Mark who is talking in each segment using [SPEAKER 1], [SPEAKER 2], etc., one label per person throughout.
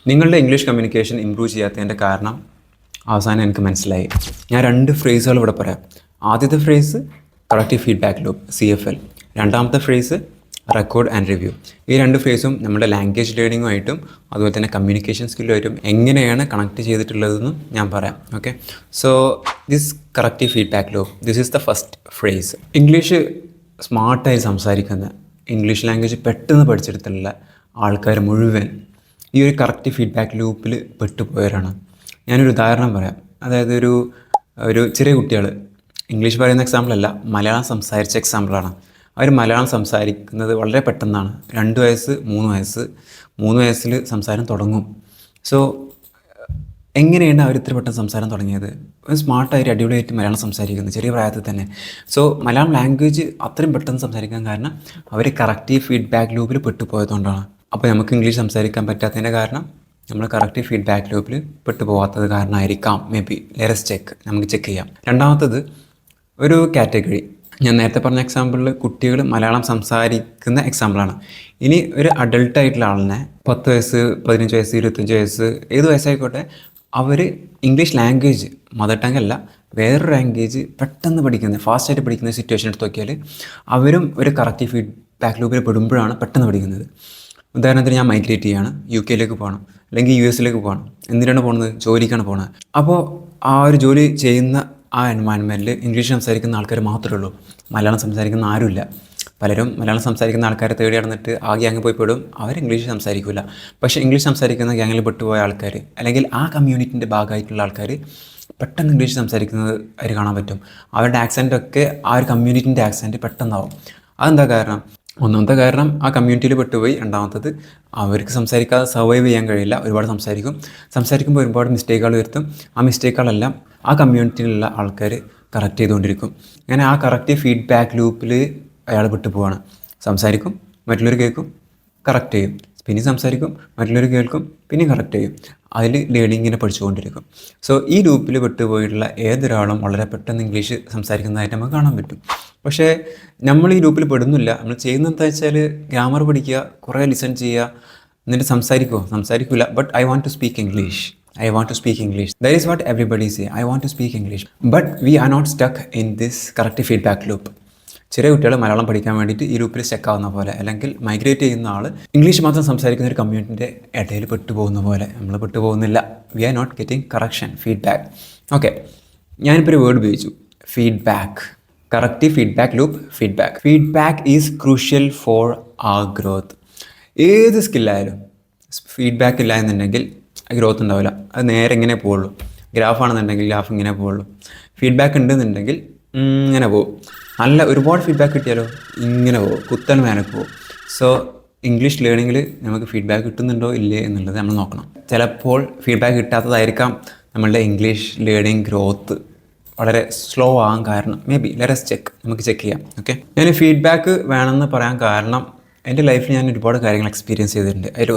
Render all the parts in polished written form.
[SPEAKER 1] നിങ്ങളുടെ English communication improve ചെയ്യാത്തതിൻ്റെ കാരണം അവസാനം എനിക്ക് മനസ്സിലായി. ഞാൻ 2 ഫ്രേസുകൾ ഇവിടെ പറയാം. ആദ്യത്തെ phrase collective feedback loop CFL, രണ്ടാമത്തെ ഫ്രേസ് റെക്കോർഡ് ആൻഡ് റിവ്യൂ. ഈ 2 ഫ്രേസും നമ്മുടെ ലാംഗ്വേജ് ലേണിങ്ങുമായിട്ടും അതുപോലെ തന്നെ കമ്മ്യൂണിക്കേഷൻ സ്കില്ലുമായിട്ടും എങ്ങനെയാണ് കണക്ട് ചെയ്തിട്ടുള്ളതെന്നും ഞാൻ പറയാം. Okay, so this collective feedback loop, this is the first phrase. English സ്മാർട്ടായി സംസാരിക്കുന്ന, ഇംഗ്ലീഷ് ലാംഗ്വേജ് പെട്ടെന്ന് പഠിച്ചെടുത്തുള്ള ആൾക്കാർ മുഴുവൻ ഈ ഒരു കറക്റ്റ് ഫീഡ്ബാക്ക് ലൂപ്പിൽ പെട്ടുപോയവരാണ്. ഞാനൊരു ഉദാഹരണം പറയാം. അതായത് ഒരു ചെറിയ കുട്ടികൾ, ഇംഗ്ലീഷ് പറയുന്ന എക്സാമ്പിളല്ല, മലയാളം സംസാരിച്ച എക്സാമ്പിളാണ്. അവർ മലയാളം സംസാരിക്കുന്നത് വളരെ പെട്ടെന്നാണ്. 2 വയസ്സ് 3 വയസ്സിൽ സംസാരം തുടങ്ങും. സോ എങ്ങനെയാണ് അവർ ഇത്ര പെട്ടെന്ന് സംസാരം തുടങ്ങിയത്? സ്മാർട്ടായിട്ട് അടിപൊളിയായിട്ട് മലയാളം സംസാരിക്കുന്നത് ചെറിയ പ്രായത്തിൽ തന്നെ. സോ മലയാളം ലാംഗ്വേജ് അത്രയും പെട്ടെന്ന് സംസാരിക്കാൻ കാരണം അവർ കറക്റ്റീവ് ഫീഡ്ബാക്ക് ലൂപ്പിൽ പെട്ടുപോയതുകൊണ്ടാണ്. അപ്പോൾ നമുക്ക് ഇംഗ്ലീഷ് സംസാരിക്കാൻ പറ്റാത്തതിൻ്റെ കാരണം നമ്മൾ കറക്റ്റ് ഫീഡ്ബാക്ക് ലൂപ്പിൽ പെട്ടു പോകാത്തത് കാരണമായിരിക്കാം. മേ ബി ലെറ്റ്സ് ചെക്ക്, നമുക്ക് ചെക്ക് ചെയ്യാം. രണ്ടാമത്തത് ഒരു കാറ്റഗറി. ഞാൻ നേരത്തെ പറഞ്ഞ എക്സാമ്പിളിൽ കുട്ടികൾ മലയാളം സംസാരിക്കുന്ന എക്സാമ്പിളാണ്. ഇനി ഒരു അഡൾട്ടായിട്ടുള്ള ആളിനെ 10 വയസ്സ് 15 വയസ്സ് 25 വയസ്സ് ഏത് വയസ്സായിക്കോട്ടെ, അവർ ഇംഗ്ലീഷ് ലാംഗ്വേജ് മദർ ടങ് അല്ല വേറൊരു ലാംഗ്വേജ് പെട്ടെന്ന് പഠിക്കുന്ന, ഫാസ്റ്റായിട്ട് പഠിക്കുന്ന സിറ്റുവേഷൻ എടുത്ത് നോക്കിയാൽ അവരും ഒരു കറക്റ്റ് ഫീഡ്ബാക്ക് ലൂപ്പിൽ പെടുമ്പോഴാണ് പെട്ടെന്ന് പഠിക്കുന്നത്. ഉദാഹരണത്തിന് ഞാൻ മൈഗ്രേറ്റ് ചെയ്യാണ്, UK പോകണം, അല്ലെങ്കിൽ US പോകണം. എന്തിനാണ് പോകുന്നത്? ജോലിക്കാണ് പോകുന്നത്. അപ്പോൾ ആ ഒരു ജോലി ചെയ്യുന്ന ആ എൻവയൺമെൻറ്റിൽ ഇംഗ്ലീഷ് സംസാരിക്കുന്ന ആൾക്കാർ മാത്രമേ ഉള്ളൂ, മലയാളം സംസാരിക്കുന്ന ആരുമില്ല. പലരും മലയാളം സംസാരിക്കുന്ന ആൾക്കാരെ തേടി നടന്നിട്ട് ആ ഗ്യാങ്ങിൽ പോയി പെടും, അവർ ഇംഗ്ലീഷ് സംസാരിക്കില്ല. പക്ഷേ ഇംഗ്ലീഷ് സംസാരിക്കുന്ന ഗ്യാങ്ങിൽ പെട്ടുപോയ ആൾക്കാർ, അല്ലെങ്കിൽ ആ കമ്മ്യൂണിറ്റിൻ്റെ ഭാഗമായിട്ടുള്ള ആൾക്കാർ പെട്ടെന്ന് ഇംഗ്ലീഷ് സംസാരിക്കുന്നത് അവർ കാണാൻ പറ്റും. അവരുടെ ആക്സെൻ്റൊക്കെ ആ ഒരു കമ്മ്യൂണിറ്റിൻ്റെ ആക്സെൻറ്റ് പെട്ടെന്നാവും. അതെന്താ കാരണം? ഒന്നാമത്തെ കാരണം ആ കമ്മ്യൂണിറ്റിയിൽ പെട്ടുപോയി. രണ്ടാമത്തത് അവർക്ക് സംസാരിക്കാതെ സർവൈവ് ചെയ്യാൻ കഴിയില്ല, ഒരുപാട് സംസാരിക്കുമ്പോൾ ഒരുപാട് മിസ്റ്റേക്കുകൾ വരുത്തും. ആ മിസ്റ്റേക്കുകളെല്ലാം ആ കമ്മ്യൂണിറ്റിയിലുള്ള ആൾക്കാർ കറക്റ്റ് ചെയ്തുകൊണ്ടിരിക്കും. അങ്ങനെ ആ കറക്റ്റ് ഫീഡ്ബാക്ക് ലൂപ്പിൽ അയാൾ പെട്ടുപോവാണ്. സംസാരിക്കും, മറ്റുള്ളവർ കേൾക്കും, കറക്റ്റ് ചെയ്യും, പിന്നെ സംസാരിക്കും, മറ്റുള്ളവർ കേൾക്കും, പിന്നെ കറക്റ്റ് ചെയ്യും. അതിൽ ലേണിങ്ങിനെ പഠിച്ചുകൊണ്ടിരിക്കും. സോ ഈ ലൂപ്പിൽ പെട്ടുപോയിട്ടുള്ള ഏതൊരാളും വളരെ പെട്ടെന്ന് ഇംഗ്ലീഷ് സംസാരിക്കുന്നതായിട്ട് നമുക്ക് കാണാൻ പറ്റും. പക്ഷേ നമ്മൾ ഈ ലൂപ്പിൽ പെടുന്നില്ല. നമ്മൾ ചെയ്യുന്നത് എന്താ വെച്ചാൽ ഗ്രാമർ പഠിക്കുക, കുറേ ലിസൺ ചെയ്യുക, എന്നിട്ട് സംസാരിക്കില്ല. But I want to speak English. That is what everybody say. I want to speak English. But we are not stuck in this corrective feedback loop. ചെറിയ കുട്ടികൾ മലയാളം പഠിക്കാൻ വേണ്ടിയിട്ട് ഈ ലൂപ്പിൽ സ്റ്റക്ക് ആവുന്ന പോലെ, അല്ലെങ്കിൽ മൈഗ്രേറ്റ് ചെയ്യുന്ന ആൾ ഇംഗ്ലീഷ് മാത്രം സംസാരിക്കുന്ന ഒരു കമ്മ്യൂണിറ്റിൻ്റെ ഇടയിൽ പെട്ടുപോകുന്ന പോലെ നമ്മൾ പെട്ടുപോകുന്നില്ല. We are not getting correction, feedback. Okay, ഞാനിപ്പോൾ ഒരു വേർഡ് ഉപയോഗിച്ചു, feedback. Corrective feedback loop, feedback is crucial for our growth. ഏത് സ്കില്ലായാലും ഫീഡ്ബാക്ക് ഇല്ല എന്നുണ്ടെങ്കിൽ ഗ്രോത്ത് ഉണ്ടാവില്ല. അത് നേരെ ഇങ്ങനെ പോവുള്ളൂ. ഗ്രാഫാണെന്നുണ്ടെങ്കിൽ ഗ്രാഫ് ഇങ്ങനെ പോവുള്ളൂ. ഫീഡ്ബാക്ക് ഉണ്ടെന്നുണ്ടെങ്കിൽ ഇങ്ങനെ പോകും. നല്ല ഒരുപാട് ഫീഡ്ബാക്ക് കിട്ടിയാലോ ഇങ്ങനെ പോകും, കുത്തൻ മേനക്ക് പോകും. സോ ഇംഗ്ലീഷ് ലേണിങ്ങിൽ നമുക്ക് ഫീഡ്ബാക്ക് കിട്ടുന്നുണ്ടോ ഇല്ലേ എന്നുള്ളത് നമ്മൾ നോക്കണം. ചിലപ്പോൾ ഫീഡ്ബാക്ക് കിട്ടാത്തതായിരിക്കാം നമ്മളുടെ ഇംഗ്ലീഷ് ലേണിംഗ് ഗ്രോത്ത് വളരെ സ്ലോ ആകാൻ കാരണം. മേ ബി ലെറ്റ്സ് ചെക്ക്, നമുക്ക് ചെക്ക് ചെയ്യാം. ഓക്കെ, ഞാൻ ഫീഡ്ബാക്ക് വേണമെന്ന് പറയാൻ കാരണം എൻ്റെ ലൈഫിൽ ഞാൻ ഒരുപാട് കാര്യങ്ങൾ എക്സ്പീരിയൻസ് ചെയ്തിട്ടുണ്ട്. അതിൽ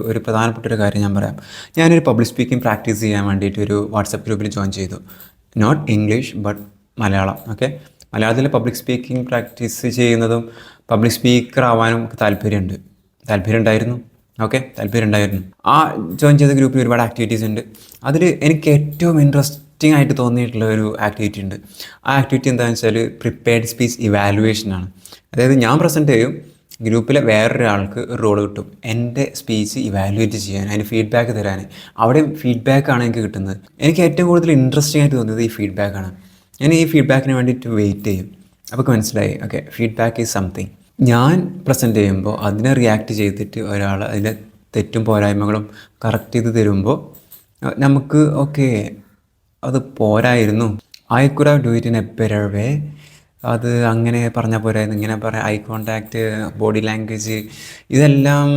[SPEAKER 1] ഒരു പ്രധാനപ്പെട്ട ഒരു കാര്യം ഞാൻ പറയാം. ഞാനൊരു പബ്ലിക് സ്പീക്കിംഗ് പ്രാക്ടീസ് ചെയ്യാൻ വേണ്ടിയിട്ട് ഒരു വാട്സപ്പ് ഗ്രൂപ്പിൽ ജോയിൻ ചെയ്തു. Not English but Malayalam. Okay, മലയാളത്തിൽ പബ്ലിക് സ്പീക്കിംഗ് പ്രാക്ടീസ് ചെയ്യുന്നതും പബ്ലിക് സ്പീക്കർ ആവാനും താല്പര്യമുണ്ടായിരുന്നു. ആ ജോയിൻ ചെയ്ത ഗ്രൂപ്പിൽ ഒരുപാട് ആക്ടിവിറ്റീസ് ഉണ്ട്. അതിൽ എനിക്ക് ഏറ്റവും ഇൻട്രസ്റ്റിംഗ് ആയിട്ട് തോന്നിയിട്ടുള്ള ഒരു ആക്ടിവിറ്റി ഉണ്ട്. ആ ആക്ടിവിറ്റി എന്താണെന്ന് വെച്ചാൽ പ്രിപ്പയർഡ് സ്പീച്ച് ഇവാലുവേഷനാണ്. അതായത് ഞാൻ പ്രസൻറ്റ് ചെയ്യും, ഗ്രൂപ്പിലെ വേറൊരാൾക്ക് ഒരു റോൾ കിട്ടും എൻ്റെ സ്പീച്ച് ഇവാലുവേറ്റ് ചെയ്യാൻ, അതിന് ഫീഡ്ബാക്ക് തരാൻ. അവിടെ ഫീഡ്ബാക്കാണ് എനിക്ക് കിട്ടുന്നത്. എനിക്ക് ഏറ്റവും കൂടുതൽ ഇൻട്രസ്റ്റിംഗ് ആയിട്ട് തോന്നിയത് ഈ ഫീഡ്ബാക്കാണ്. ഞാൻ ഈ ഫീഡ്ബാക്കിന് വേണ്ടിയിട്ട് വെയിറ്റ് ചെയ്യും. അപ്പോൾ മനസ്സിലായി, ഓക്കെ, ഫീഡ്ബാക്ക് ഈസ് സംതിങ്. ഞാൻ പ്രസൻറ്റ് ചെയ്യുമ്പോൾ അതിനെ റിയാക്ട് ചെയ്തിട്ട് ഒരാൾ അതിൻ്റെ തെറ്റും പോരായ്മകളും കറക്റ്റ് ചെയ്ത് തരുമ്പോൾ നമുക്ക് ഓക്കെ അത് പോരായിരുന്നു, I could have do it in a better way, അത് അങ്ങനെ പറഞ്ഞാൽ പോരായിരുന്നു, ഇങ്ങനെ പറയാം, ഐ കോണ്ടാക്റ്റ്, ബോഡി ലാംഗ്വേജ്, ഇതെല്ലാം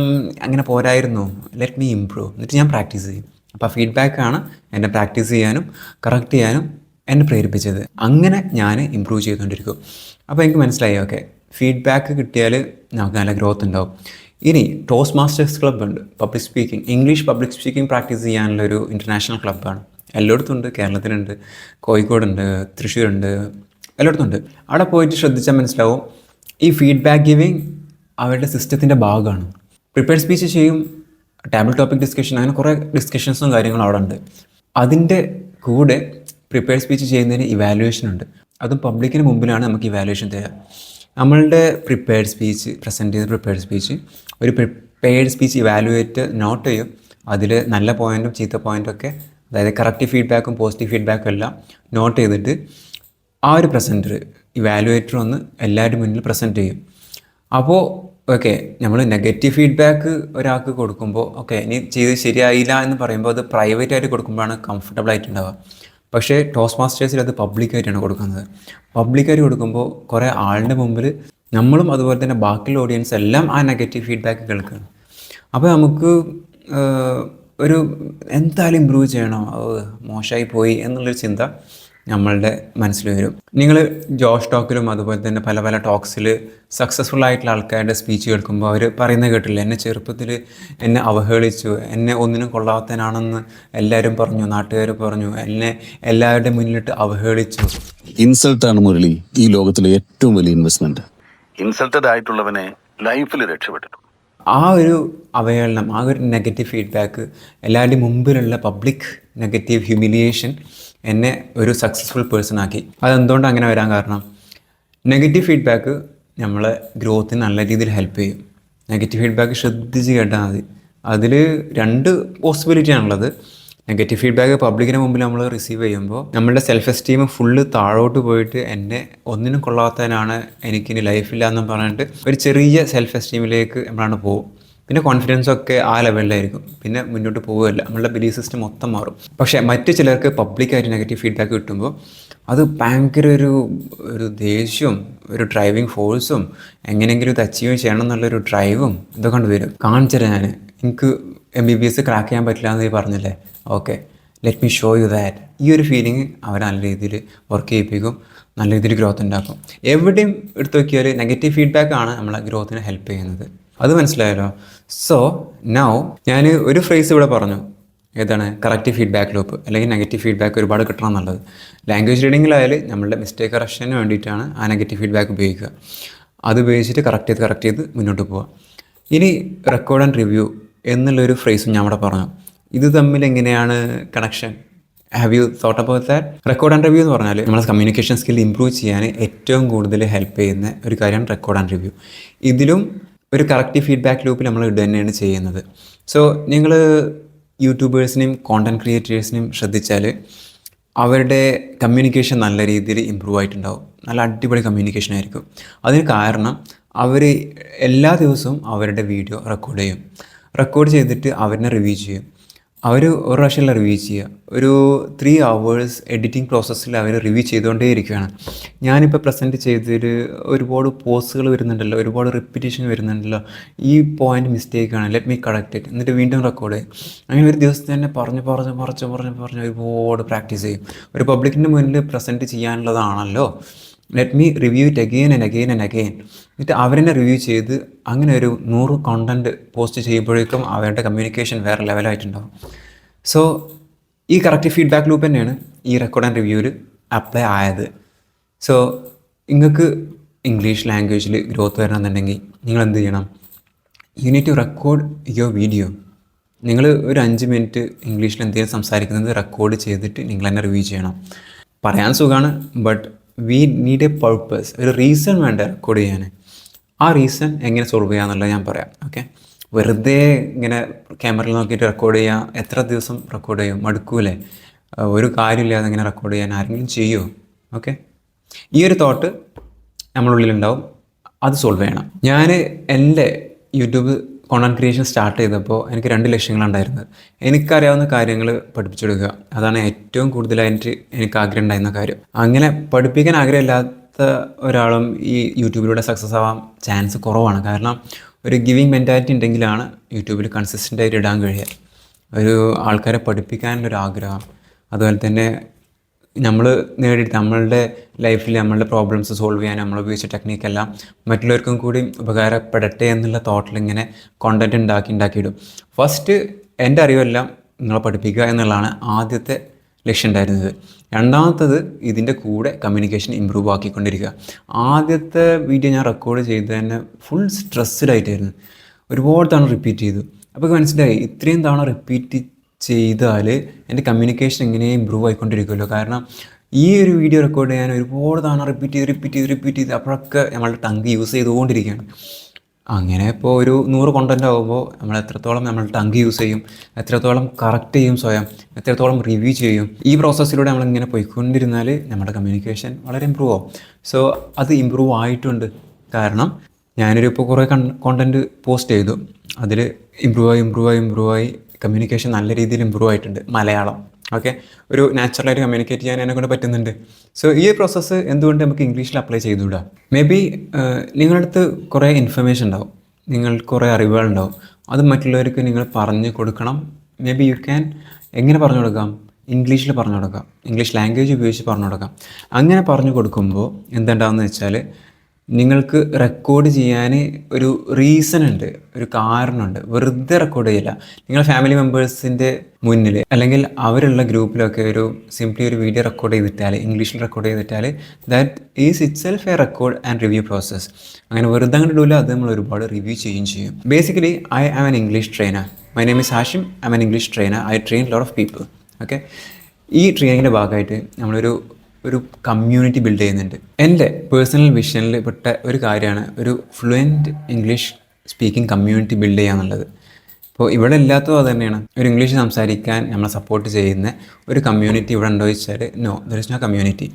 [SPEAKER 1] അങ്ങനെ പോരായിരുന്നു, ലെറ്റ് മീ ഇംപ്രൂവ്. എന്നിട്ട് ഞാൻ പ്രാക്ടീസ് ചെയ്യും. അപ്പോൾ ആ ഫീഡ്ബാക്കാണ് എന്നെ പ്രാക്ടീസ് ചെയ്യാനും കറക്റ്റ് ചെയ്യാനും എന്നെ പ്രേരിപ്പിച്ചത്. അങ്ങനെ ഞാൻ ഇമ്പ്രൂവ് ചെയ്തുകൊണ്ടിരിക്കും. അപ്പോൾ എനിക്ക് മനസ്സിലായി, ഓക്കെ, ഫീഡ്ബാക്ക് കിട്ടിയാൽ നമുക്ക് നല്ല ഗ്രോത്ത് ഉണ്ടാവും. ഇനി ടോസ്റ്റ് മാസ്റ്റേഴ്സ് ക്ലബ്ബ് ഉണ്ട്, ഇംഗ്ലീഷ് പബ്ലിക് സ്പീക്കിംഗ് പ്രാക്ടീസ് ചെയ്യാനുള്ളൊരു ഇൻ്റർനാഷണൽ ക്ലബ്ബാണ്. എല്ലായിടത്തും ഉണ്ട്. കേരളത്തിലുണ്ട്, കോഴിക്കോടുണ്ട്, തൃശ്ശൂരുണ്ട്, എല്ലായിടത്തും ഉണ്ട്. അവിടെ പോയിട്ട് ശ്രദ്ധിച്ചാൽ മനസ്സിലാവും, ഈ ഫീഡ്ബാക്ക് ഗിവിങ് അവരുടെ സിസ്റ്റത്തിൻ്റെ ഭാഗമാണ്. പ്രിപ്പയർഡ് സ്പീച്ച് ചെയ്യും, ടേബിൾ ടോപ്പിക് ഡിസ്കഷൻ, അങ്ങനെ കുറേ ഡിസ്കഷൻസും കാര്യങ്ങളും അവിടെ ഉണ്ട്. അതിൻ്റെ കൂടെ പ്രിപ്പയർഡ് സ്പീച്ച് ചെയ്യുന്നതിന് ഇവാലുവേഷൻ ഉണ്ട്. അതും പബ്ലിക്കിന് മുമ്പിലാണ് നമുക്ക് ഇവാലുവേഷൻ തരിക. നമ്മളുടെ പ്രിപ്പയർഡ് സ്പീച്ച്, പ്രസൻറ്റ് ചെയ്ത പ്രിപ്പയർഡ് സ്പീച്ച് ഒരു പ്രിപ്പയർഡ് സ്പീച്ച് ഇവാലുവേറ്റ് നോട്ട് ചെയ്യും. അതിൽ നല്ല പോയിൻറ്റും ചീത്ത പോയിൻറ്റും ഒക്കെ, അതായത് കറക്റ്റ് ഫീഡ്ബാക്കും പോസിറ്റീവ് ഫീഡ്ബാക്കും എല്ലാം നോട്ട് ചെയ്തിട്ട് ആ ഒരു പ്രസൻറ്റർ, ഇവാലുവേറ്റർ ഒന്ന് എല്ലാവരുടെ മുന്നിൽ പ്രസൻറ്റ് ചെയ്യും. അപ്പോൾ ഓക്കെ, നമ്മൾ നെഗറ്റീവ് ഫീഡ്ബാക്ക് ഒരാൾക്ക് കൊടുക്കുമ്പോൾ ഓക്കെ ഇനി ചെയ്ത് ശരിയായില്ല എന്ന് പറയുമ്പോൾ അത് പ്രൈവറ്റായിട്ട് കൊടുക്കുമ്പോഴാണ് കംഫർട്ടബിൾ ആയിട്ടുണ്ടാവുക. പക്ഷേ ടോസ്റ്റ് മാസ്റ്റേഴ്സിൽ അത് പബ്ലിക്കായിട്ടാണ് കൊടുക്കുന്നത്. പബ്ലിക്കായിട്ട് കൊടുക്കുമ്പോൾ കുറേ ആളുടെ മുമ്പിൽ നമ്മളും അതുപോലെ തന്നെ ബാക്കിയുള്ള ഓഡിയൻസ് എല്ലാം ആ നെഗറ്റീവ് ഫീഡ്ബാക്ക് കേൾക്കുകയാണ്. അപ്പോൾ നമുക്ക് ഒരു എന്തായാലും ഇമ്പ്രൂവ് ചെയ്യണം, മോശമായി പോയി എന്നുള്ളൊരു ചിന്ത നമ്മളുടെ മനസ്സിൽ വരും. നിങ്ങൾ ജോഷ് ടോക്കിലും അതുപോലെ തന്നെ പല പല ടോക്സിൽ സക്സസ്ഫുൾ ആയിട്ടുള്ള ആൾക്കാരുടെ സ്പീച്ച് കേൾക്കുമ്പോൾ അവർ പറയുന്നത് കേട്ടില്ല, എന്നെ ചെറുപ്പത്തിൽ എന്നെ അവഹേളിച്ചു, എന്നെ ഒന്നിനും കൊള്ളാത്തനാണെന്ന് എല്ലാവരും പറഞ്ഞു, നാട്ടുകാർ പറഞ്ഞു, എന്നെ എല്ലാവരുടെ മുന്നിലിട്ട് അവഹേളിച്ചു.
[SPEAKER 2] ഇൻസൾട്ടാണ് മുരളി ഈ ലോകത്തിലെ ഏറ്റവും വലിയ ഇൻവെസ്റ്റ്മെന്റ്. ഇൻസൾട്ടഡ് ആയിട്ടുള്ളവനെ ലൈഫിൽ രക്ഷപ്പെട്ടിട്ടുണ്ട്.
[SPEAKER 1] ആ ഒരു അവഹേളനം, ആ ഒരു നെഗറ്റീവ് ഫീഡ്ബാക്ക്, എല്ലാവരുടെയും മുമ്പിലുള്ള പബ്ലിക് നെഗറ്റീവ് ഹ്യൂമിലിയേഷൻ എന്നെ ഒരു സക്സസ്ഫുൾ പേഴ്സൺ ആക്കി. അതെന്തുകൊണ്ട് അങ്ങനെ വരാൻ കാരണം, നെഗറ്റീവ് ഫീഡ്ബാക്ക് നമ്മളെ ഗ്രോത്തിന് നല്ല രീതിയിൽ ഹെൽപ്പ് ചെയ്യും. നെഗറ്റീവ് ഫീഡ്ബാക്ക് ശ്രദ്ധിച്ച് കേട്ടാൽ മതി. അതിൽ 2 പോസിബിലിറ്റിയാണുള്ളത്. നെഗറ്റീവ് ഫീഡ്ബാക്ക് പബ്ലിക്കിന് മുമ്പിൽ നമ്മൾ റിസീവ് ചെയ്യുമ്പോൾ നമ്മളുടെ സെൽഫ് എസ്റ്റീം ഫുള്ള് താഴോട്ട് പോയിട്ട് എന്നെ ഒന്നിനും കൊള്ളാത്തതിനാണ്, എനിക്കിനി ലൈഫില്ല എന്ന് പറഞ്ഞിട്ട് ഒരു ചെറിയ സെൽഫ് എസ്റ്റീമിലേക്ക് നമ്മളാണ് പോകും. പിന്നെ കോൺഫിഡൻസൊക്കെ ആ ലെവലിലായിരിക്കും, പിന്നെ മുന്നോട്ട് പോവുകയല്ല, നമ്മളുടെ ബിലീഫ് സിസ്റ്റം മൊത്തം മാറും. പക്ഷേ മറ്റു ചിലർക്ക് പബ്ലിക്കായിട്ട് നെഗറ്റീവ് ഫീഡ്ബാക്ക് കിട്ടുമ്പോൾ അത് ഭയങ്കര ഒരു ദേഷ്യവും ഒരു ഡ്രൈവിങ് ഫോഴ്സും എങ്ങനെയെങ്കിലും ഇത് അച്ചീവ് ചെയ്യണം എന്നുള്ളൊരു ഡ്രൈവും ഇതൊക്കെ കൊണ്ടുവരും. കാണിച്ചുതരാം, എനിക്ക് MBBS ക്രാക്ക് ചെയ്യാൻ പറ്റില്ല എന്ന് പറഞ്ഞില്ലേ, okay let me show you that. ഈ ഒരു ഫീലിംഗ് അവരെ നല്ല രീതിയിൽ വർക്ക് ചെയ്യിപ്പിക്കും, നല്ല രീതിയിൽ ഗ്രോത്ത് ഉണ്ടാക്കും. എവിടെയും എടുത്തു നോക്കിയാൽ നെഗറ്റീവ് ഫീഡ്ബാക്കാണ് നമ്മളെ ഗ്രോത്തിനെ ഹെൽപ്പ് ചെയ്യുന്നത്. അത് മനസ്സിലായല്ലോ. സോ നൗ ഞാൻ ഒരു ഫ്രേസ് ഇവിടെ പറഞ്ഞു, ഏതാണ്, കറക്റ്റ് ഫീഡ്ബാക്ക് ലൂപ്പ്, അല്ലെങ്കിൽ നെഗറ്റീവ് ഫീഡ്ബാക്ക് ഒരുപാട് കിട്ടണം എന്നുള്ളത്. ലാംഗ്വേജ് റീഡിങ്ങിലായാലും നമ്മളുടെ മിസ്റ്റേക്ക് കറക്ഷന് വേണ്ടിയിട്ടാണ് ആ നെഗറ്റീവ് ഫീഡ്ബാക്ക് ഉപയോഗിക്കുക. അത് ഉപയോഗിച്ചിട്ട് കറക്റ്റ് ചെയ്ത് മുന്നോട്ട് പോവുക. ഇനി റെക്കോർഡ് ആൻഡ് റിവ്യൂ എന്നുള്ളൊരു ഫ്രേസും ഞാൻ ഇവിടെ പറഞ്ഞു. ഇത് തമ്മിൽ എങ്ങനെയാണ് connection? Have you thought about that? Record and review എന്ന് പറഞ്ഞാൽ നമ്മളെ കമ്മ്യൂണിക്കേഷൻ സ്കിൽ ഇമ്പ്രൂവ് ചെയ്യാൻ ഏറ്റവും കൂടുതൽ ഹെൽപ്പ് ചെയ്യുന്ന ഒരു കാര്യമാണ് റെക്കോർഡ് ആൻഡ് റിവ്യൂ. ഇതിലും ഒരു കറക്റ്റ് ഫീഡ്ബാക്ക് ലൂപ്പിൽ നമ്മൾ ഇത് തന്നെയാണ് ചെയ്യുന്നത്. സോ നിങ്ങൾ യൂട്യൂബേഴ്സിനെയും കോണ്ടൻറ്റ് ക്രിയേറ്റേഴ്സിനെയും ശ്രദ്ധിച്ചാൽ അവരുടെ കമ്മ്യൂണിക്കേഷൻ നല്ല രീതിയിൽ ഇമ്പ്രൂവ് ആയിട്ടുണ്ടാവും. നല്ല അടിപൊളി കമ്മ്യൂണിക്കേഷൻ ആയിരിക്കും. അതിന് കാരണം അവർ എല്ലാ ദിവസവും അവരുടെ വീഡിയോ റെക്കോർഡ് ചെയ്തിട്ട് അവരെ റിവ്യൂ ചെയ്യും. അവർ ഒരു പ്രാവശ്യമല്ല റിവ്യൂ ചെയ്യുക, ഒരു 3 hours എഡിറ്റിംഗ് പ്രോസസ്സിൽ അവർ റിവ്യൂ ചെയ്തുകൊണ്ടേ ഇരിക്കുകയാണ്. ഞാനിപ്പോൾ പ്രസൻറ്റ് ചെയ്തതിൽ ഒരുപാട് പോസ്റ്റുകൾ വരുന്നുണ്ടല്ലോ, ഒരുപാട് റിപ്പീറ്റേഷൻ വരുന്നുണ്ടല്ലോ, ഈ പോയിൻ്റ് മിസ്റ്റേക്കാണ്, ലെറ്റ് മീ കറക്റ്റ് ഇറ്റ്, എന്നിട്ട് വീണ്ടും റെക്കോർഡ് ചെയ്യും. അങ്ങനെ ഒരു ദിവസത്തെ തന്നെ പറഞ്ഞ് ഒരുപാട് പ്രാക്ടീസ് ചെയ്യും. ഒരു പബ്ലിക്കിൻ്റെ മുന്നിൽ പ്രസൻറ്റ് ചെയ്യാനുള്ളതാണല്ലോ, let me review it again and again. എന്നിട്ട് അവരെന്നെ റിവ്യൂ ചെയ്ത് അങ്ങനെ ഒരു 100 കോണ്ടൻറ്റ് പോസ്റ്റ് ചെയ്യുമ്പോഴേക്കും അവരുടെ കമ്മ്യൂണിക്കേഷൻ വേറെ ലെവലായിട്ടുണ്ടാവും. സോ ഈ കറക്റ്റ് ഫീഡ്ബാക്ക് ലൂപ്പ് തന്നെയാണ് ഈ റെക്കോർഡ് ആൻഡ് റിവ്യൂവിൽ അപ്ലൈ ആയത്. സോ നിങ്ങൾക്ക് ഇംഗ്ലീഷ് ലാംഗ്വേജിൽ ഗ്രോത്ത് വരണമെന്നുണ്ടെങ്കിൽ നിങ്ങൾ എന്ത് ചെയ്യണം? You need to record your video. നിങ്ങൾ ഒരു 5 minute ഇംഗ്ലീഷിൽ എന്തെങ്കിലും സംസാരിക്കുന്നത് റെക്കോർഡ് ചെയ്തിട്ട് നിങ്ങൾ തന്നെ റിവ്യൂ ചെയ്യണം. പറയാൻ സുഖമാണ്, but we need A purpose, ഒരു റീസൺ വേണ്ട റെക്കോർഡ് ചെയ്യാൻ. ആ റീസൺ എങ്ങനെ സോൾവ് ചെയ്യാന്നുള്ളത് ഞാൻ പറയാം. ഓക്കെ, വെറുതെ ഇങ്ങനെ ക്യാമറയിൽ നോക്കിയിട്ട് റെക്കോർഡ് ചെയ്യാം, എത്ര ദിവസം റെക്കോർഡ് ചെയ്യും? മടുക്കൂലേ? ഒരു കാര്യമില്ലാതെ ഇങ്ങനെ റെക്കോർഡ് ചെയ്യാൻ ആരെങ്കിലും ചെയ്യുമോ? ഓക്കെ, ഈ ഒരു തോട്ട് നമ്മളുള്ളിലുണ്ടാവും, അത് സോൾവ് ചെയ്യണം. ഞാൻ എൻ്റെ യൂട്യൂബ് കോണ്ടൻറ്റ് ക്രിയേഷൻ സ്റ്റാർട്ട് ചെയ്തപ്പോൾ എനിക്ക് 2 ലക്ഷ്യങ്ങളുണ്ടായിരുന്നത്. എനിക്കറിയാവുന്ന കാര്യങ്ങൾ പഠിപ്പിച്ചെടുക്കുക, അതാണ് ഏറ്റവും കൂടുതലായിട്ട് എനിക്ക് ആഗ്രഹം ഉണ്ടായിരുന്ന കാര്യം. അങ്ങനെ പഠിപ്പിക്കാൻ ആഗ്രഹമില്ലാത്ത ഒരാളും ഈ യൂട്യൂബിലൂടെ സക്സസ് ആവാൻ ചാൻസ് കുറവാണ്. കാരണം ഒരു ഗിവിങ് മെൻറ്റാലിറ്റി ഉണ്ടെങ്കിലാണ് യൂട്യൂബിൽ കൺസിസ്റ്റൻ്റായിട്ട് ഇടാൻ കഴിയുക. ഒരു ആൾക്കാരെ പഠിപ്പിക്കാനുള്ളൊരു ആഗ്രഹം, അതുപോലെ തന്നെ നമ്മൾ നേടിയിട്ട് നമ്മളുടെ ലൈഫിൽ നമ്മളുടെ പ്രോബ്ലംസ് സോൾവ് ചെയ്യാൻ നമ്മൾ ഉപയോഗിച്ച ടെക്നിക്കെല്ലാം മറ്റുള്ളവർക്കും കൂടി ഉപകാരപ്പെടട്ടെ എന്നുള്ള തോട്ടിൽ ഇങ്ങനെ കോണ്ടൻറ്റ് ഉണ്ടാക്കിയിടും. ഫസ്റ്റ് എൻ്റെ അറിവെല്ലാം നിങ്ങളെ പഠിപ്പിക്കുക എന്നുള്ളതാണ് ആദ്യത്തെ ലക്ഷ്യം ഉണ്ടായിരുന്നത്. രണ്ടാമത്തത് ഇതിൻ്റെ കൂടെ കമ്മ്യൂണിക്കേഷൻ ഇമ്പ്രൂവ് ആക്കിക്കൊണ്ടിരിക്കുക. ആദ്യത്തെ വീഡിയോ ഞാൻ റെക്കോർഡ് ചെയ്ത് തന്നെ ഫുൾ സ്ട്രെസ്ഡ് ആയിട്ടായിരുന്നു, ഒരുപാട് തവണ റിപ്പീറ്റ് ചെയ്തു. അപ്പോൾ മനസ്സിലായി ഇത്രയും തവണ റിപ്പീറ്റ് ചെയ്താൽ എൻ്റെ കമ്മ്യൂണിക്കേഷൻ എങ്ങനെ ഇമ്പ്രൂവ് ആയിക്കൊണ്ടിരിക്കുമല്ലോ. കാരണം ഈ ഒരു വീഡിയോ റെക്കോർഡ് ചെയ്യാൻ ഒരുപാട് തവണ റിപ്പീറ്റ് ചെയ്ത് അപ്പോഴൊക്കെ നമ്മളുടെ ടങ്ക് യൂസ് ചെയ്തുകൊണ്ടിരിക്കുകയാണ്. അങ്ങനെ ഇപ്പോൾ ഒരു 100 കോണ്ടൻ്റ് ആകുമ്പോൾ നമ്മൾ എത്രത്തോളം നമ്മൾ ടങ്ക് യൂസ് ചെയ്യും, എത്രത്തോളം കറക്റ്റ് ചെയ്യും സ്വയം, എത്രത്തോളം റിവ്യൂ ചെയ്യും, ഈ പ്രോസസ്സിലൂടെ നമ്മളിങ്ങനെ പോയിക്കൊണ്ടിരുന്നാൽ നമ്മുടെ കമ്മ്യൂണിക്കേഷൻ വളരെ ഇമ്പ്രൂവ് ആവും. സോ അത് ഇമ്പ്രൂവ് ആയിട്ടുണ്ട്. കാരണം ഞാനൊരു ഇപ്പോൾ കുറേ കോണ്ടൻറ്റ് പോസ്റ്റ് ചെയ്തു, അതിൽ ഇമ്പ്രൂവ് ആയി കമ്മ്യൂണിക്കേഷൻ നല്ല രീതിയിൽ ഇമ്പ്രൂവ് ആയിട്ടുണ്ട്. മലയാളം ഓക്കെ, ഒരു നാച്ചുറലായിട്ട് കമ്മ്യൂണിക്കേറ്റ് ചെയ്യാൻ എന്നെ കൊണ്ട് പറ്റുന്നുണ്ട്. സോ ഈ പ്രോസസ്സ് എന്തുകൊണ്ട് നമുക്ക് ഇംഗ്ലീഷിൽ അപ്ലൈ ചെയ്തുകൂടാ? മേ ബി നിങ്ങളുടെ അടുത്ത് കുറേ ഇൻഫർമേഷൻ ഉണ്ടാവും, നിങ്ങൾക്ക് കുറേ അറിവുകളുണ്ടാവും, അത് മറ്റുള്ളവർക്ക് നിങ്ങൾ പറഞ്ഞു കൊടുക്കണം. മേ ബി യു ക്യാൻ എങ്ങനെ പറഞ്ഞു കൊടുക്കാം? ഇംഗ്ലീഷിൽ പറഞ്ഞു കൊടുക്കാം, ഇംഗ്ലീഷ് ലാംഗ്വേജ് ഉപയോഗിച്ച് പറഞ്ഞു കൊടുക്കാം. അങ്ങനെ പറഞ്ഞു കൊടുക്കുമ്പോൾ എന്തുണ്ടാവുമെന്ന് വെച്ചാൽ നിങ്ങൾക്ക് റെക്കോർഡ് ചെയ്യാൻ ഒരു റീസൺ ഉണ്ട്, ഒരു കാരണമുണ്ട്. വെറുതെ റെക്കോർഡ് ചെയ്യില്ല. നിങ്ങൾ ഫാമിലി മെമ്പേഴ്സിൻ്റെ മുന്നിൽ അല്ലെങ്കിൽ അവരുള്ള ഗ്രൂപ്പിലൊക്കെ സിംപ്ലി ഒരു വീഡിയോ റെക്കോർഡ് ചെയ്തിട്ടാൽ, ഇംഗ്ലീഷിൽ റെക്കോർഡ് ചെയ്തിട്ടാൽ that is itself a record and review process. അങ്ങനെ വെറുതെ അങ്ങനെ ഇടില്ല, അത് നമ്മൾ ഒരുപാട് റിവ്യൂ ചെയ്യും. Basically I am an English trainer. My name is Hashim. I am an English trainer. I train lot of people. Okay, ഈ ട്രെയിനിങ്ങിൻ്റെ ഭാഗമായിട്ട് നമ്മളൊരു കമ്മ്യൂണിറ്റി ബിൽഡ് ചെയ്യുന്നുണ്ട്. എൻ്റെ പേഴ്സണൽ വിഷനിൽ പെട്ട ഒരു കാര്യമാണ് ഒരു fluent English speaking community build ചെയ്യുക എന്നുള്ളത്. അപ്പോൾ ഇവിടെ ഇല്ലാത്തതും അത് തന്നെയാണ്. ഒരു ഇംഗ്ലീഷ് സംസാരിക്കാൻ നമ്മളെ സപ്പോർട്ട് ചെയ്യുന്ന ഒരു കമ്മ്യൂണിറ്റി ഇവിടെ ഉണ്ടോ ചോദിച്ചാൽ no, there is no community.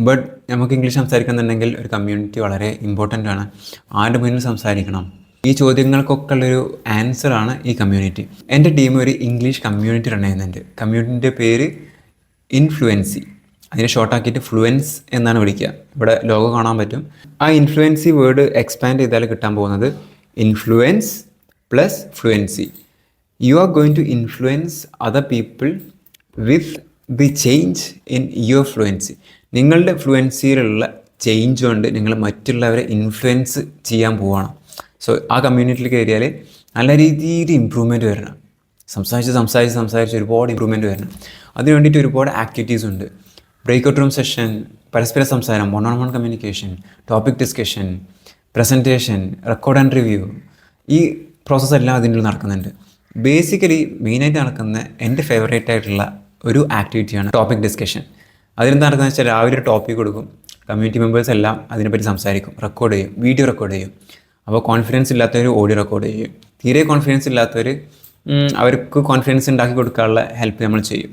[SPEAKER 1] But നമുക്ക് ഇംഗ്ലീഷ് സംസാരിക്കുന്നുണ്ടെങ്കിൽ ഒരു കമ്മ്യൂണിറ്റി വളരെ ഇമ്പോർട്ടൻ്റ് ആണ്. ആരുടെ മുന്നിൽ സംസാരിക്കണം, ഈ ചോദ്യങ്ങൾക്കൊക്കെ ഉള്ളൊരു ആൻസറാണ് ഈ കമ്മ്യൂണിറ്റി. എൻ്റെ ടീം ഒരു ഇംഗ്ലീഷ് കമ്മ്യൂണിറ്റി റൺ ചെയ്യുന്നുണ്ട്. കമ്മ്യൂണിറ്റിൻ്റെ പേര് ഇൻഫ്ലുവൻസി. അതിനെ ഷോർട്ടാക്കിയിട്ട് ഫ്ലുവൻസ് എന്നാണ് വിളിക്കുക. ഇവിടെ ലോഗോ കാണാൻ പറ്റും. ആ ഇൻഫ്ലുവൻസി വേർഡ് എക്സ്പാൻഡ് ചെയ്താൽ കിട്ടാൻ പോകുന്നത് influence plus fluency. You are going to influence other people with the change in your fluency. നിങ്ങളുടെ ഫ്ലുവൻസിയിലുള്ള ചേഞ്ച് കൊണ്ട് നിങ്ങൾ മറ്റുള്ളവരെ ഇൻഫ്ലുവൻസ് ചെയ്യാൻ പോവുകയാണ്. സോ ആ കമ്മ്യൂണിറ്റിയിൽ കയറിയാൽ നല്ല രീതിയിൽ ഇമ്പ്രൂവ്മെൻറ്റ് വരണം. സംസാരിച്ച് ഒരുപാട് ഇമ്പ്രൂവ്മെൻറ്റ് വരണം. അതിന് വേണ്ടിയിട്ട് ഒരുപാട് ആക്ടിവിറ്റീസ് ഉണ്ട്. ബ്രേക്ക്ഔട്ട് റൂം സെഷൻ, പരസ്പര സംസാരം, one on one communication, topic discussion, presentation, record and review, ഈ പ്രോസസ്സ് എല്ലാം അതിനുള്ളിൽ നടക്കുന്നുണ്ട്. ബേസിക്കലി മെയിനായിട്ട് നടക്കുന്ന എൻ്റെ ഫേവറേറ്റ് ആയിട്ടുള്ള ഒരു ആക്ടിവിറ്റിയാണ് ടോപ്പിക് ഡിസ്കഷൻ. അതിലെന്താ നടക്കുന്നത് വെച്ചാൽ രാവിലെ ഒരു ടോപ്പിക് കൊടുക്കും, കമ്മ്യൂണിറ്റി മെമ്പേഴ്സ് എല്ലാം അതിനെപ്പറ്റി സംസാരിക്കും, റെക്കോർഡ് ചെയ്യും, വീഡിയോ റെക്കോർഡ് ചെയ്യും. അപ്പോൾ കോൺഫിഡൻസ് ഇല്ലാത്തവർ ഓഡിയോ റെക്കോർഡ് ചെയ്യും. തീരെ കോൺഫിഡൻസ് ഇല്ലാത്തവർ അവർക്ക് കോൺഫിഡൻസ് ഉണ്ടാക്കി കൊടുക്കാനുള്ള ഹെൽപ്പ് നമ്മൾ ചെയ്യും.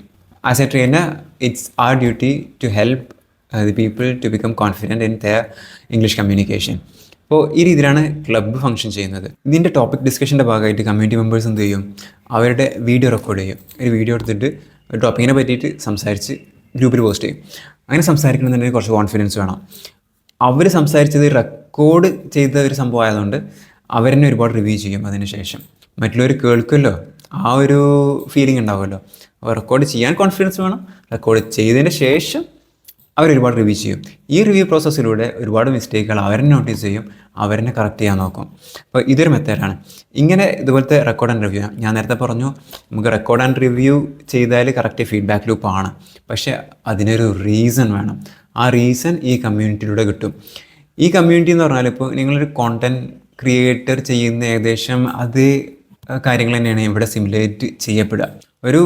[SPEAKER 1] As a trainer, it's our duty to help the people to become confident in their English communication. അപ്പോൾ ഈ രീതിയിലാണ് ക്ലബ്ബ് ഫംഗ്ഷൻ ചെയ്യുന്നത്. ഇതിൻ്റെ ടോപ്പിക് ഡിസ്കഷൻ്റെ ഭാഗമായിട്ട് കമ്മ്യൂണിറ്റി മെമ്പേഴ്സ് എന്ത് ചെയ്യും, അവരുടെ വീഡിയോ റെക്കോർഡ് ചെയ്യും. ഒരു വീഡിയോ എടുത്തിട്ട് ഒരു ടോപ്പിക്കിനെ പറ്റിയിട്ട് സംസാരിച്ച് ഗ്രൂപ്പിൽ പോസ്റ്റ് ചെയ്യും. അങ്ങനെ സംസാരിക്കണമെന്നുണ്ടെങ്കിൽ കുറച്ച് കോൺഫിഡൻസ് വേണം. അവർ സംസാരിച്ചത് റെക്കോർഡ് ചെയ്ത ഒരു സംഭവം ആയതുകൊണ്ട് അവരെന്നെ ഒരുപാട് റിവ്യൂ ചെയ്യും. അതിന് ശേഷം മറ്റുള്ളവർ കേൾക്കുമല്ലോ, ആ ഒരു ഫീലിംഗ് ഉണ്ടാവുമല്ലോ. അപ്പോൾ റെക്കോർഡ് ചെയ്യാൻ കോൺഫിഡൻസ് വേണം. റെക്കോർഡ് ചെയ്തതിന് ശേഷം അവരൊരുപാട് റിവ്യൂ ചെയ്യും. ഈ റിവ്യൂ പ്രോസസ്സിലൂടെ ഒരുപാട് മിസ്റ്റേക്കുകൾ അവരെന്നെ നോട്ടീസ് ചെയ്യും, അവരെന്നെ കറക്റ്റ് ചെയ്യാൻ നോക്കും. അപ്പോൾ ഇതൊരു മെത്തേഡാണ്. ഇങ്ങനെ ഇതുപോലത്തെ റെക്കോർഡ് ആൻഡ് റിവ്യൂ, ഞാൻ നേരത്തെ പറഞ്ഞു നമുക്ക് റെക്കോർഡ് ആൻഡ് റിവ്യൂ ചെയ്താൽ കറക്റ്റ് ഫീഡ്ബാക്ക് ലൂപ്പാണ്. പക്ഷേ അതിനൊരു റീസൺ വേണം. ആ റീസൺ ഈ കമ്മ്യൂണിറ്റിയിലൂടെ കിട്ടും. ഈ കമ്മ്യൂണിറ്റി എന്ന് പറഞ്ഞാൽ ഇപ്പോൾ നിങ്ങളൊരു കോണ്ടൻറ്റ് ക്രിയേറ്റർ ചെയ്യുന്ന ഏകദേശം അതേ കാര്യങ്ങൾ തന്നെയാണ് ഇവിടെ സിമുലേറ്റ് ചെയ്യപ്പെടുക. ഒരു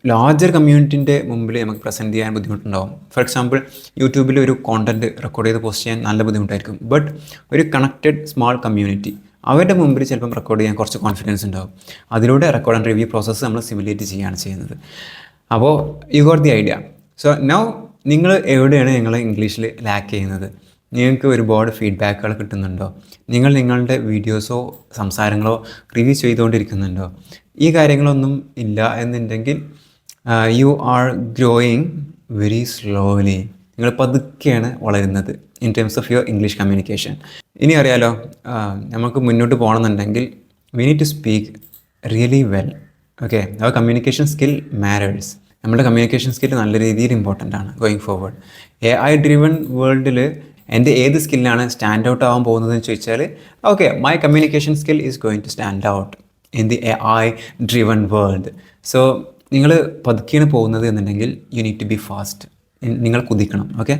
[SPEAKER 1] ലാർജർ കമ്മ്യൂണിറ്റിൻ്റെ മുമ്പിൽ നമുക്ക് പ്രസൻറ്റ് ചെയ്യാൻ ബുദ്ധിമുട്ടുണ്ടാകും. ഫോർ എക്സാമ്പിൾ യൂട്യൂബിൽ ഒരു കോണ്ടൻറ്റ് റെക്കോർഡ് ചെയ്ത് പോസ്റ്റ് ചെയ്യാൻ നല്ല ബുദ്ധിമുട്ടായിരിക്കും. ബട്ട് ഒരു കണക്റ്റഡ് സ്മാൾ കമ്മ്യൂണിറ്റി, അവരുടെ മുമ്പിൽ ചിലപ്പം റെക്കോർഡ് ചെയ്യാൻ കുറച്ച് കോൺഫിഡൻസ് ഉണ്ടാകും. അതിലൂടെ റെക്കോർഡ് ആൻഡ് റിവ്യൂ പ്രോസസ്സ് നമ്മൾ സിമുലേറ്റ് ചെയ്യുകയാണ് ചെയ്യുന്നത്. അപ്പോൾ you got the idea. So now നിങ്ങൾ എവിടെയാണ് നിങ്ങൾ ഇംഗ്ലീഷിൽ ലാക്ക് ചെയ്യുന്നത്? നിങ്ങൾക്ക് ഒരുപാട് ഫീഡ്ബാക്കുകൾ കിട്ടുന്നുണ്ടോ? നിങ്ങൾ നിങ്ങളുടെ വീഡിയോസോ സംസാരങ്ങളോ റിവ്യൂ ചെയ്തുകൊണ്ടിരിക്കുന്നുണ്ടോ? ഈ കാര്യങ്ങളൊന്നും ഇല്ല എന്നുണ്ടെങ്കിൽ you are growing very slowly. നിങ്ങൾ പതുക്കെയാണ് വളരുന്നത് in terms of your English communication. ഇനി അറിയാലോ, നമുക്ക് മുന്നോട്ട് പോകണമെന്നുണ്ടെങ്കിൽ we need to speak really well. Okay, our communication skill matters. നമ്മുടെ കമ്മ്യൂണിക്കേഷൻ സ്കിൽ നല്ല രീതിയിൽ ഇമ്പോർട്ടൻ്റ് ആണ് ഗോയിങ് ഫോർവേഡ്. AI ഡ്രിവൺ വേൾഡിൽ എൻ്റെ ഏത് സ്കില്ലാണ് സ്റ്റാൻഡ് ഔട്ട് ആവാൻ പോകുന്നതെന്ന് ചോദിച്ചാൽ okay, my communication skill is going to stand out in the AI driven world. So നിങ്ങൾ പതുക്കെയാണ് പോകുന്നത് എന്നുണ്ടെങ്കിൽ you need to be fast. നിങ്ങൾ കുതിക്കണം. Okay,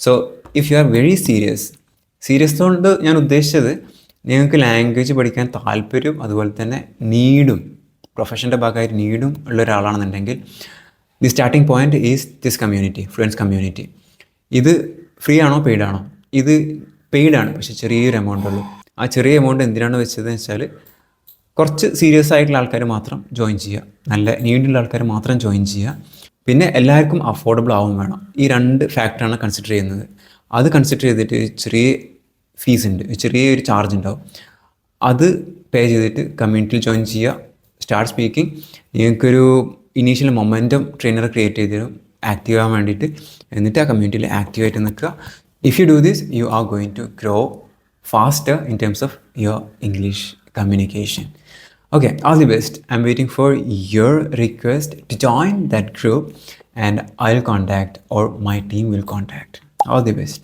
[SPEAKER 1] so if you are very serious കൊണ്ട് ഞാൻ ഉദ്ദേശിച്ചത് നിങ്ങൾക്ക് ലാംഗ്വേജ് പഠിക്കാൻ താല്പര്യവും അതുപോലെ തന്നെ നീഡും പ്രൊഫഷൻ്റെ ഭാഗമായിട്ട് നീഡും ഉള്ള ഒരാളാണെന്നുണ്ടെങ്കിൽ the starting point is this community, fluence community. ഇത് ഫ്രീ ആണോ പെയ്ഡ് ആണോ? ഇത് പെയ്ഡാണ്, പക്ഷേ ചെറിയൊരു എമൗണ്ട് ഉള്ളൂ. ആ ചെറിയ എമൗണ്ട് എന്തിനാണ് വെച്ചതെന്ന് വെച്ചാൽ കുറച്ച് സീരിയസ് ആയിട്ടുള്ള ആൾക്കാർ മാത്രം ജോയിൻ ചെയ്യുക, നല്ല നീഡുള്ള ആൾക്കാർ മാത്രം ജോയിൻ ചെയ്യുക. പിന്നെ എല്ലാവർക്കും അഫോർഡബിൾ ആവും വേണം. ഈ 2 ഫാക്ടറാണ് കൺസിഡർ ചെയ്യുന്നത്. അത് കൺസിഡർ ചെയ്തിട്ട് ചെറിയ ഫീസ് ഉണ്ട്, ചെറിയൊരു ചാർജ് ഉണ്ടാവും. അത് പേ ചെയ്തിട്ട് കമ്മ്യൂണിറ്റിയിൽ ജോയിൻ ചെയ്യുക, സ്റ്റാർട്ട് സ്പീക്കിംഗ്. നിങ്ങൾക്കൊരു ഇനീഷ്യൽ മൊമെൻറ്റം ട്രെയിനർ ക്രിയേറ്റ് ചെയ്ത് തരും ആക്റ്റീവ് ആകാൻ വേണ്ടിയിട്ട്. എന്നിട്ട് ആ കമ്മ്യൂണിറ്റിയിൽ ആക്റ്റീവായിട്ട് നിൽക്കുക. If you do this, you are going to grow faster in terms of your English communication. Okay, all the best. I'm waiting for your request to join that group, and I'll contact, or my team will contact. All the best.